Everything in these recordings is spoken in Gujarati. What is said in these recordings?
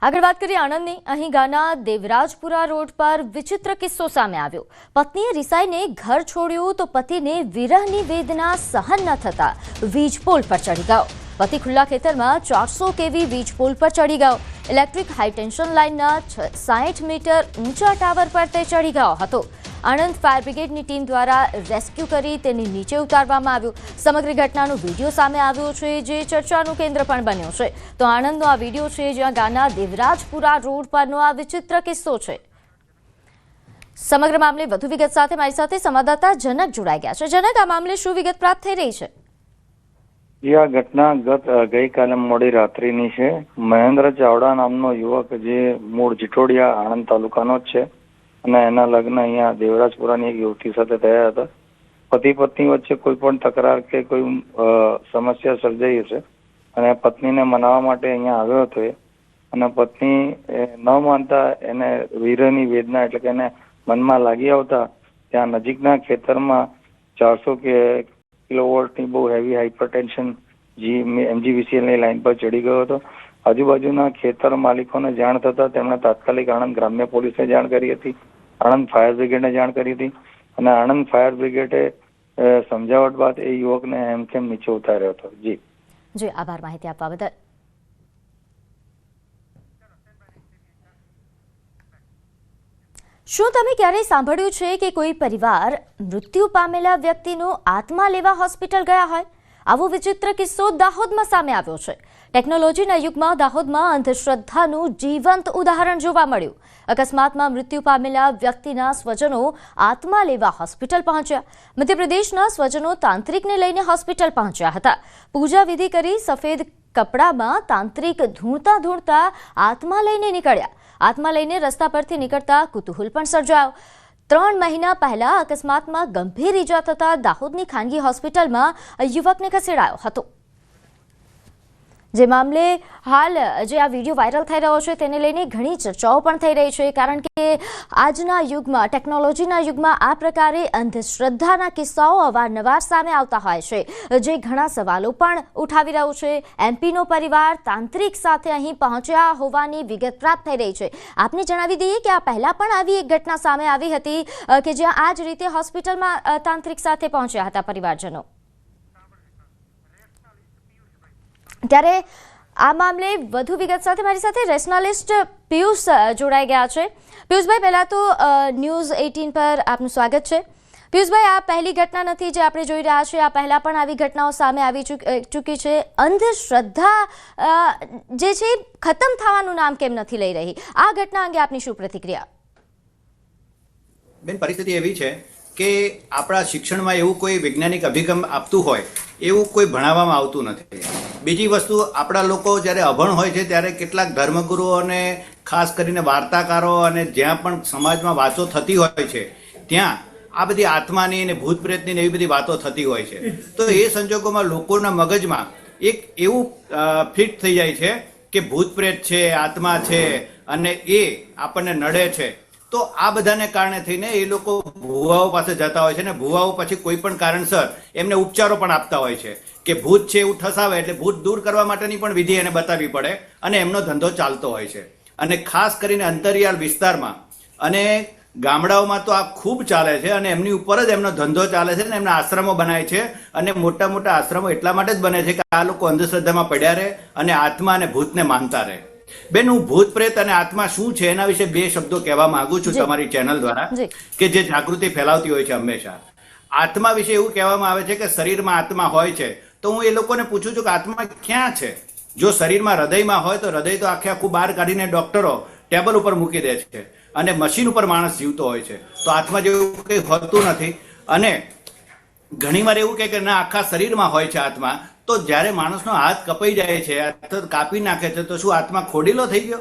આગળ વાત કરીએ આણંદની। અહીં ગાના દેવરાજપુરા રોડ પર વિચિત્ર કિસ્સો સામે આવ્યો। પત્નીએ રિસાઈને ઘર છોડ્યું તો પતિને વિરહની વેદના સહન ન થતા વીજ પોલ પર ચડી ગયો। પતિ ખુલ્લા ખેતરમાં 400 kV વીજ પોલ પર ચડી ગયો। ઇલેક્ટ્રિક હાઈ ટેન્શન લાઇનના 60 મીટર ઊંચા ટાવર પર તે ચડી ગયો હતો। આણંદ ફાયર બ્રિગેડની ટીમ દ્વારા રેસ્ક્યુ કરી તેને નીચે ઉતારવામાં આવ્યો। સમગ્ર ઘટનાનો વિડીયો સામે આવ્યો છે, જે ચર્ચાનું કેન્દ્ર પણ બન્યો છે। તો આણંદનો આ વિડીયો છે, જ્યાં ગાના દેવરાજપુરા રોડ પરનો આ વિચિત્ર કિસ્સો છે। સમગ્ર મામલે વધુ વિગત સાથે મારી સાથે સંવાદદાતા જનક જોડાઈ ગયા છે। જનક, આ મામલે શું વિગત પ્રાપ્ત થઈ રહી છે? આ ઘટના ગઈકાલે મોડી રાત્રિની છે। મહેન્દ્ર ચાવડા નામનો યુવક જે મૂળ જીટોડિયા આણંદ તાલુકાનો જ છે અને એના લગ્ન અહીંયા દેવરાજપુરાની એક યુવતી સાથે થયા હતા। પતિ પત્ની વચ્ચે કોઈ પણ તકરાર કે કોઈ સમસ્યા સર્જાઈ હશે અને પત્નીને મનાવવા માટે અહીંયા આવ્યો હતો અને પત્ની ન માનતા એને વીરની વેદના એટલે કે એને મનમાં લાગી આવતા ત્યાં નજીકના ખેતરમાં 400 કિલોવોલ્ટની બહુ હેવી હાઇપરટેન્શન MGVCLની લાઇન પર ચડી ગયો હતો। આજુબાજુના ખેતર માલિકોને જાણ થતા તેમણે તાત્કાલિક આણંદ ગ્રામ્ય પોલીસને જાણ કરી હતી, આણંદ ફાયર બ્રિગેડને જાણ કરી હતી અને આણંદ ફાયર બ્રિગેડે સમજાવટ બાદ એ યુવકને હેમખેમ નીચે ઉતાર્યો હતો। જી આભાર માહિતી આપવા બદલ। શું તમે ક્યારેય સાંભળ્યું છે કે કોઈ પરિવાર મૃત્યુ પામેલા વ્યક્તિનો આત્મા લેવા હોસ્પિટલ ગયા હોય? આવો વિચિત્ર કિસ્સો દાહોદમાં સામે આવ્યો છે। ટેકનોલોજીના યુગમાં દાહોદમાં અંધશ્રદ્ધાનું જીવંત ઉદાહરણ જોવા મળ્યું। અકસ્માતમાં મૃત્યુ પામેલા વ્યક્તિના સ્વજનો આત્મા લેવા હોસ્પિટલ પહોંચ્યા। મધ્યપ્રદેશના સ્વજનો તાંત્રિકને લઈને હોસ્પિટલ પહોંચ્યા હતા। પૂજા વિધિ કરી સફેદ કપડામાં તાંત્રિક ધૂણતા ધૂણતા આત્મા લઈને નીકળ્યા। આત્મા લઈને રસ્તા પરથી નીકળતા કુતૂહલ પણ સર્જાયો। 3 મહિના પહેલા અકસ્માતમાં ગંભીર ઈજા થતા દાહોદની ખાનગી હોસ્પિટલમાં યુવકને ખસેડાયો હતો। જે મામલે હાલ જે આ વિડીયો વાયરલ થઈ રહ્યો છે તેને લઈને ઘણી ચર્ચાઓ પણ થઈ રહી છે, કારણ કે આજના યુગમાં ટેકનોલોજીના યુગમાં આ પ્રકારે અંધશ્રદ્ધાના કિસ્સાઓ અવારનવાર સામે આવતા હોય છે, જે ઘણા સવાલો પણ ઉઠાવી રહ્યો છે। એમપીનો પરિવાર તાંત્રિક સાથે અહીં પહોંચ્યા હોવાની વિગત પ્રાપ્ત થઈ રહી છે। આપને જણાવી દઈએ કે આ પહેલા પણ આવી એક ઘટના સામે આવી હતી કે જ્યાં આ જ રીતે હોસ્પિટલમાં તાંત્રિક સાથે પહોંચ્યા હતા પરિવારજનો। ત્યારે આ મામલે વધુ વિગત સાથે મારી સાથે રેશનાલિસ્ટ પિયુષ જોડાઈ ગયા છે। પિયુષભાઈ, પહેલા તો ન્યૂઝ 18 પર આપનું સ્વાગત છે। પિયુષભાઈ, આ પહેલી ઘટના નથી જે આપણે જોઈ રહ્યા છીએ, આ પહેલા પણ આવી ઘટનાઓ સામે આવી ચૂકી છે। અંધશ્રદ્ધા જે છે ખતમ થવાનું નામ કેમ નથી લઈ રહી? આ ઘટના અંગે આપની શું પ્રતિક્રિયા? બેન, પરિસ્થિતિ એવી છે કે આપણા શિક્ષણમાં એવું કોઈ વૈજ્ઞાનિક અભિગમ આપતું હોય એવું કોઈ ભણાવવામાં આવતું નથી। બીજી વસ્તુ, આપણા લોકો જ્યારે અભણ હોય છે ત્યારે કેટલાક ધર્મગુરુઓ અને ખાસ કરીને વાર્તાકારો અને જ્યાં પણ સમાજમાં વાતો થતી હોય છે ત્યાં આ બધી આત્માની અને ભૂત પ્રેતની એવી બધી વાતો થતી હોય છે। તો એ સંજોગોમાં લોકોના મગજમાં એક એવું ફિટ થઈ જાય છે કે ભૂત પ્રેત છે, આત્મા છે અને એ આપણને નડે છે। તો આ બધાને કારણે થઈને એ લોકો ભુવાઓ પાસે જતા હોય છે અને ભુવાઓ પછી કોઈ પણ કારણસર એમને ઉપચારો પણ આપતા હોય છે કે ભૂત છે એવું ઠસાવે એટલે ભૂત દૂર કરવા માટેની પણ વિધિ એને બતાવવી પડે અને એમનો ધંધો ચાલતો હોય છે। અને ખાસ કરીને અંતરિયાળ વિસ્તારમાં અને ગામડાઓમાં તો આ ખૂબ ચાલે છે અને એમની ઉપર જ એમનો ધંધો ચાલે છે અને એમના આશ્રમો બનાય છે અને મોટા મોટા આશ્રમો એટલા માટે જ બને છે કે આ લોકો અંધશ્રદ્ધામાં પડ્યા રહે અને આત્મા અને ભૂતને માનતા રહે। બેન, હું ભૂત પ્રેત અને આત્મા શું છે એના વિશે 2 શબ્દો કહેવા માંગુ છું તમારી ચેનલ દ્વારા, કે જે જાગૃતિ ફેલાવતી હોય છે હંમેશા। આત્મા વિશે એવું કહેવામાં આવે છે કે શરીરમાં આત્મા હોય છે, તો હું એ લોકોને પૂછું છું કે આત્મા ક્યાં છે? જો શરીરમાં હૃદયમાં હોય તો હૃદય તો આખે આખું બહાર કાઢીને ડોક્ટરો ટેબલ ઉપર મૂકી દે છે અને મશીન ઉપર માણસ જીવતો હોય છે, તો આત્મા જેવું કંઈ હોતું નથી। અને ઘણીવાર એવું કે ના, આખા શરીરમાં હોય છે આત્મા। તો જ્યારે માણસનો હાથ કપાઈ જાય છે અથવા કાપી નાખે છે તો શું આત્મા ખોડીલો થઈ ગયો?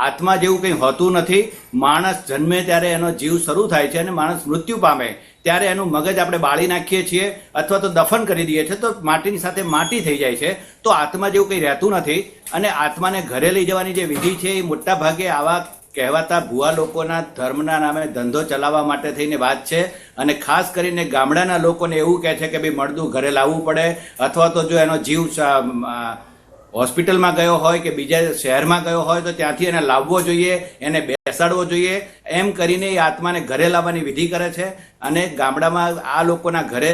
આત્મા જેવું કંઈ હોતું નથી। માણસ જન્મે ત્યારે એનો જીવ શરૂ થાય છે અને માણસ મૃત્યુ પામે ત્યારે એનું મગજ આપણે બાળી નાખીએ છીએ અથવા તો દફન કરી દઈએ છીએ તો માટીની સાથે માટી થઈ જાય છે। તો આત્મા જેવું કંઈ રહેતું નથી અને આત્માને ઘરે લઈ જવાની જે વિધિ છે એ મોટા ભાગે આવા કહેવાતા ભુવા લોકોના ધર્મના નામે ધંધો ચલાવવા માટે થઈને વાત છે। અને ખાસ કરીને ગામડાના લોકોને એવું કહે છે કે ભાઈ મળદું ઘરે લાવવું પડે અથવા તો જો એનો જીવ હોસ્પિટલમાં ગયો હોય કે બીજા શહેરમાં ગયો હોય તો ત્યાંથી એને લાવવો જોઈએ, એને બેસાડવો જોઈએ. એમ કરીને એ આત્માને ઘરે લાવવાની વિધિ કરે છે. અને ગામડામાં આ લોકોના ઘરે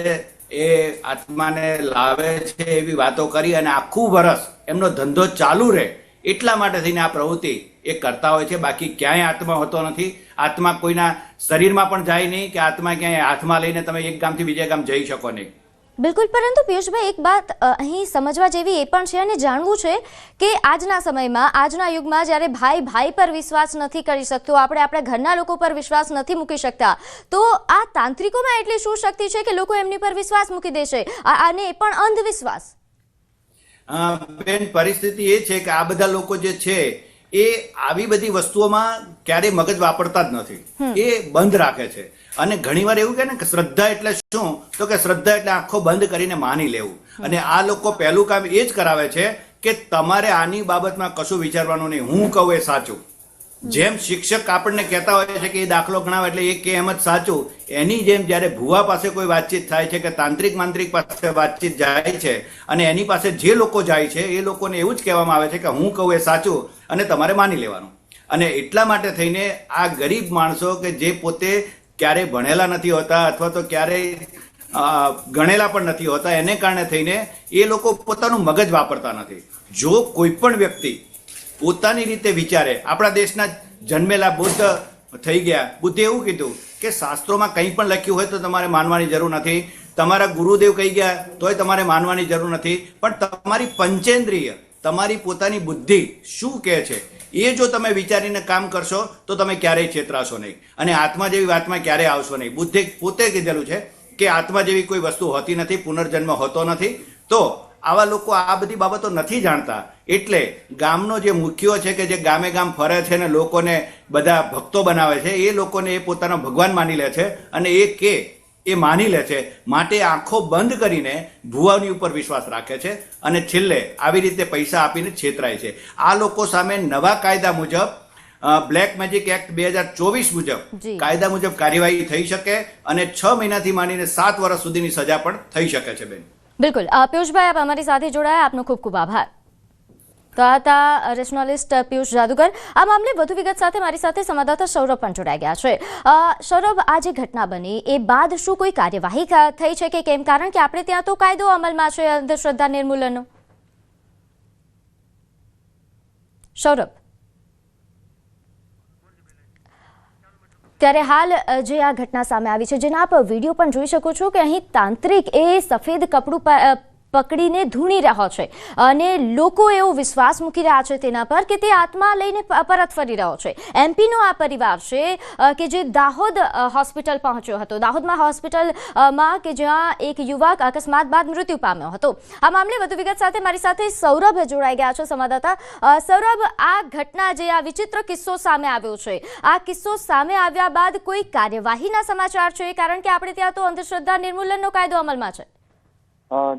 એ આત્માને લાવે છે એવી વાતો કરી અને આખું વર્ષ એમનો ધંધો ચાલુ રહે એટલા માટે થઈને આ પ્રવૃત્તિ એ કરતા હોય છે. બાકી ક્યાંય આત્મા હોતો નથી. આત્મા કોઈના શરીરમાં પણ જાય નહીં કે આત્મા ક્યાંય હાથમાં લઈને તમે એક ગામથી બીજા ગામ જઈ શકો નહીં. બિલકુલ, પરંતુ પિયુષભાઈ એક વાત અહીં સમજવા જેવી એ પણ છે અને જાણવું છે કે આજના સમયમાં, આજના યુગમાં જ્યારે ભાઈ ભાઈ પર વિશ્વાસ નથી કરી શકતો, આપણે આપણા ઘરના લોકો પર વિશ્વાસ નથી મૂકી શકતા, તો આ તાંત્રિકોમાં એટલી શું શક્તિ છે કે લોકો એમની પર વિશ્વાસ મૂકી દેશે, અને એ પણ અંધવિશ્વાસ? બેન, પરિસ્થિતિ એ છે કે આ બધા લોકો જે છે એ આવી બધી વસ્તુઓમાં ક્યારેય મગજ વાપરતા જ નથી, એ બંધ રાખે છે. અને ઘણીવાર એવું કહે ને કે શ્રદ્ધા એટલે શું, તો કે શ્રદ્ધા એટલે આંખો બંધ કરીને માની લેવું. અને આ લોકો પહેલું કામ એ જ કરાવે છે કે તમારે આની બાબતમાં કશું વિચારવાનું નહીં, હું કહું એ સાચું. જેમ શિક્ષક આપણને કહેતા હોય છે કે એ દાખલો ગણાવે એટલે એ કે એમ જ સાચું, એની જેમ જ્યારે ભુવા પાસે કોઈ વાતચીત થાય છે કે તાંત્રિક માંત્રિક પાસે વાતચીત જાય છે અને એની પાસે જે લોકો જાય છે એ લોકોને એવું જ કહેવામાં આવે છે કે હું કહું એ સાચું અને તમારે માની લેવાનું. અને એટલા માટે થઈને આ ગરીબ માણસો કે જે પોતે ક્યારેય ભણેલા નથી હોતા અથવા તો ક્યારેય ગણેલા પણ નથી હોતા, એને કારણે થઈને એ લોકો પોતાનું મગજ વાપરતા નથી. જો કોઈ પણ વ્યક્તિ પોતાની રીતે વિચારે, આપણા દેશના જન્મેલા બુદ્ધ થઈ ગયા, બુદ્ધે એવું કીધું કે શાસ્ત્રોમાં કંઈ પણ લખ્યું હોય તો તમારે માનવાની જરૂર નથી, તમારા ગુરુદેવ કહી ગયા તોય તમારે માનવાની જરૂર નથી, પણ તમારી પંચેન્દ્રિય, તમારી પોતાની બુદ્ધિ શું કહે છે એ જો તમે વિચારીને કામ કરશો તો તમે ક્યારેય છેતરાશો નહીં અને આત્મા જેવી વાતમાં ક્યારેય આવશો નહીં. બુદ્ધે પોતે કીધેલું છે કે આત્મા જેવી કોઈ વસ્તુ હોતી નથી, પુનર્જન્મ હોતો નથી. તો આવા લોકો આ બધી બાબતો નથી જાણતા, એટલે ગામનો જે મુખ્યો છે કે જે ગામે ગામ ફરે છે ને લોકોને બધા ભક્તો બનાવે છે, એ લોકોને એ પોતાનો ભગવાન માની લે છે અને એ માની લે છે. માટે આંખો બંધ કરીને ભુવાની ઉપર વિશ્વાસ રાખે છે અને છેલ્લે આવી રીતે પૈસા આપીને છેતરાય છે. આ લોકો સામે નવા કાયદા મુજબ, બ્લેક મેજિક એક્ટ 2024 મુજબ કાયદા મુજબ કાર્યવાહી થઈ શકે અને 6 મહિનાથી માંડીને 7 વર્ષ સુધીની સજા પણ થઈ શકે છે. બેન, બિલકુલ. પિયુષભાઈ, આપ અમારી સાથે જોડાયા, આપનો ખૂબ ખૂબ આભાર. તો આ હતા રેશનલિસ્ટ પિયુષ જાદુગર. આ મામલે વધુ વિગત સાથે મારી સાથે સંવાદદાતા સૌરભ પણ જોડાઈ ગયા છે. સૌરભ, આ જે ઘટના બની એ બાદ શું કોઈ કાર્યવાહી થઈ છે કે કેમ? કારણ કે આપણે ત્યાં તો કાયદો અમલમાં છે અંધશ્રદ્ધા નિર્મૂલનનો. સૌરભ, ત્યારે હાલ જે આ ઘટના સામે આવી છે, જેના આપ વિડીયો પણ જોઈ શકો છો કે અહીં તાંત્રિક એ સફેદ કપડું પકડીને ધૂણી રહ્યો છે અને લોકો એવો વિશ્વાસ મૂકી રહ્યા છે તેના પર કે તે આત્મા લઈને પરત ફરી રહ્યો છે. એમપીનો આ પરિવાર છે કે જે દાહોદ હોસ્પિટલ પહોંચ્યો હતો, દાહોદમાં હોસ્પિટલમાં કે જ્યાં એક યુવક અકસ્માત બાદ મૃત્યુ પામ્યો હતો. આ મામલે વધુ વિગત સાથે મારી સાથે સૌરભ જોડાઈ ગયા છે, સંવાદદાતા. સૌરભ, આ ઘટના જે આ વિચિત્ર કિસ્સો સામે આવ્યો છે, આ કિસ્સો સામે આવ્યા બાદ કોઈ કાર્યવાહીના સમાચાર છે? કારણ કે આપણે ત્યાં તો અંધશ્રદ્ધા નિર્મૂલનનો કાયદો અમલમાં છે.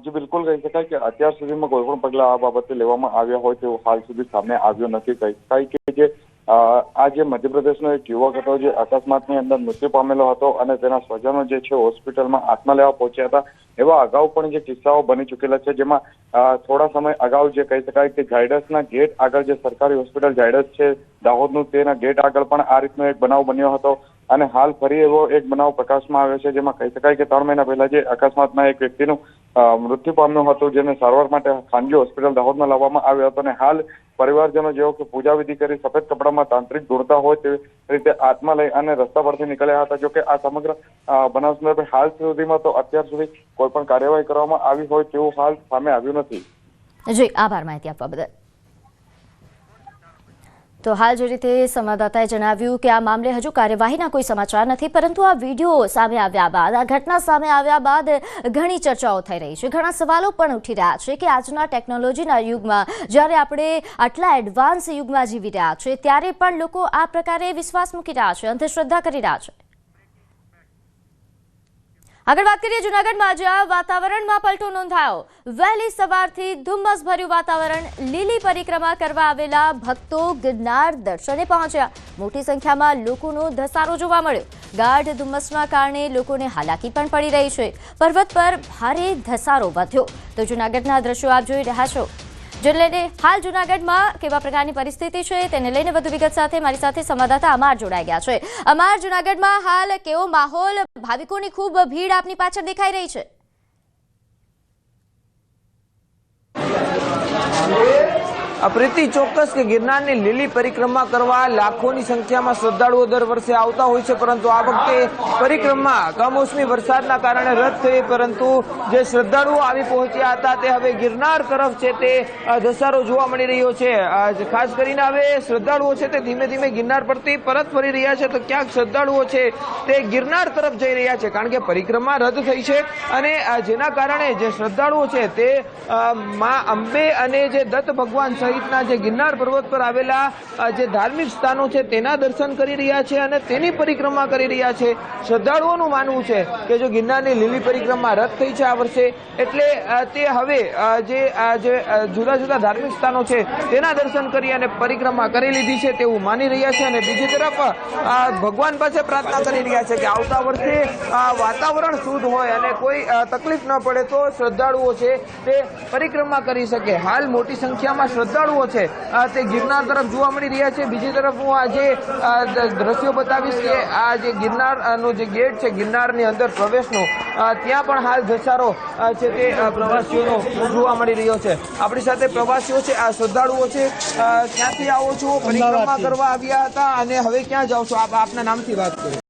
જી બિલકુલ કહી શકાય કે અત્યાર સુધીમાં કોઈ પણ પગલા આ બાબતે લેવામાં આવ્યા હોય તેવું હાલ સુધી સામે આવ્યો નથી. કહી શકાય કે જે આ જે મધ્યપ્રદેશનો એક યુવક હતો જે અકસ્માતની અંદર મૃત્યુ પામેલો હતો અને તેના સ્વજનો જે છે હોસ્પિટલમાં આત્મા લેવા પહોંચ્યા હતા, એવા અગાઉ પણ જે કિસ્સાઓ બની ચૂકેલા છે, જેમાં થોડા સમય અગાઉ જે કહી શકાય કે ઝાયડસના ગેટ આગળ, જે સરકારી હોસ્પિટલ ઝાયડસ છે દાહોદનું, તેના ગેટ આગળ પણ આ રીતનો એક બનાવ બન્યો હતો. અને હાલ ફરી એવો એક બનાવ પ્રકાશમાં આવ્યો છે, જેમાં કહી શકાય કે 3 મહિના પહેલા જે અકસ્માતમાં એક વ્યક્તિનું મૃત્યુ પામ્યું હતું, જેને સારવાર માટે ખાનગી હોસ્પિટલ દાહોદમાં લાવવામાં આવ્યો હતો. અને હાલ પરિવારજનો જેઓ કે પૂજા વિધિ કરી સફેદ કપડામાં તાંત્રિક દોડતા હોય તેવી રીતે આત્મા લઈ અને રસ્તા પરથી નીકળ્યા હતા. જોકે આ સમગ્ર બનાવ સંદર્ભે હાલ સુધીમાં તો અત્યાર સુધી કોઈ પણ કાર્યવાહી કરવામાં આવી હોય તેવું હાલ સામે આવ્યું નથી. જી, આભાર માહિતી આપવા બદલ. તો હાલ જે રીતે સંવાદદાતાએ જણાવ્યું કે આ મામલે હજુ કાર્યવાહીના કોઈ સમાચાર નથી, પરંતુ આ વિડીયો સામે આવ્યા બાદ, આ ઘટના સામે આવ્યા બાદ ઘણી ચર્ચાઓ થઈ રહી છે, ઘણા સવાલો પણ ઉઠી રહ્યા છે કે આજના ટેકનોલોજીના યુગમાં, જ્યારે આપણે આટલા એડવાન્સ યુગમાં જીવી રહ્યા છે, ત્યારે પણ લોકો આ પ્રકારે વિશ્વાસ મૂકી રહ્યા છે, અંધશ્રદ્ધા કરી રહ્યા છે. આગળ વાત કરીએ જૂનાગઢમાં, જ્યાં વાતાવરણમાં પલટો નોંધાયો. વહેલી સવારથી ધુમ્મસભર્યું વાતાવરણ, લીલી પરિક્રમા કરવા આવેલા ભક્તો ગિરનાર દર્શને પહોંચ્યા. મોટી સંખ્યામાં લોકોનો ધસારો જોવા મળ્યો. ગાઢ ધુમ્મસના કારણે લોકોને હાલાકી પણ પડી રહી છે. પર્વત પર ભારે ધસારો વધ્યો. તો જૂનાગઢના દ્રશ્યો આપ જોઈ રહ્યા છો. જેને લઈને હાલ જૂનાગઢમાં કેવા પ્રકારની પરિસ્થિતિ છે તેને લઈને વધુ વિગત સાથે મારી સાથે સંવાદદાતા અમાર જોડાઈ ગયા છે. અમાર, જૂનાગઢમાં હાલ કેવો માહોલ, ભાવિકોની ખૂબ ભીડ આપની પાછળ દેખાઈ રહી છે? પ્રીતિ, ચોક્કસ કે ગિરનારની લીલી પરિક્રમા કરવા લાખોની સંખ્યામાં શ્રદ્ધાળુઓ દર વર્ષે આવતા હોય છે, પરંતુ આ વખતે પરિક્રમા કમોસમી વરસાદના કારણે રદ થઈ. પરંતુ જે શ્રદ્ધાળુઓ આવી પહોંચ્યા હતા તે હવે ગિરનાર તરફ છે તે ધસારો જોવા મળી રહ્યો છે. ખાસ કરીને હવે શ્રદ્ધાળુઓ છે તે ધીમે ધીમે ગિરનાર પરથી પરત ફરી રહ્યા છે, તો ક્યાંક શ્રદ્ધાળુઓ છે તે ગિરનાર તરફ જઈ રહ્યા છે, કારણ કે પરિક્રમા રદ થઈ છે અને જેના કારણે જે શ્રદ્ધાળુઓ છે તે મા અંબે અને જે દત્ત ભગવાન સહિતના જે ગિરનાર પર્વત પર આવેલા જે ધાર્મિક સ્થાનો છે તેના દર્શન કરી રહ્યા છે અને તેની પરિક્રમા કરી રહ્યા છે. શ્રદ્ધાળુઓનું માનવું છે કે જો ગિરનારની લીલી પરિક્રમા રદ થઈ છે આ વર્ષે, એટલે તે હવે જે જુદા જુદા ધાર્મિક સ્થાનો છે તેના દર્શન કરી અને પરિક્રમા કરી લીધી છે તેવું માની રહ્યા છે. અને બીજી તરફ ભગવાન પાસે પ્રાર્થના કરી રહ્યા છે કે આવતા વર્ષે વાતાવરણ શુદ્ધ હોય અને કોઈ તકલીફ ન પડે તો શ્રદ્ધાળુઓ છે તે પરિક્રમા કરી શકે. હાલ મોટી સંખ્યામાં શ્રદ્ધાળુઓ છે તે ગિરનાર તરફ જોવા મળી રહ્યા છે. બીજી તરફ હું આજે દ્રશ્યો બતાવીશ કે આ જે ગિરનારનો જે ગેટ છે ગિરનારની અંદર પ્રવેશનો, ત્યાં પણ હાલ ધસારો છે તે પ્રવાસીઓનો જોવા મળી રહ્યો છે. આપણી સાથે પ્રવાસીઓ છે, આ શ્રદ્ધાળુઓ છે. ક્યાંથી આવો છો? પરિક્રમા કરવા આવ્યા હતા અને હવે ક્યાં જાઓ છો? આપના નામથી વાત કરો.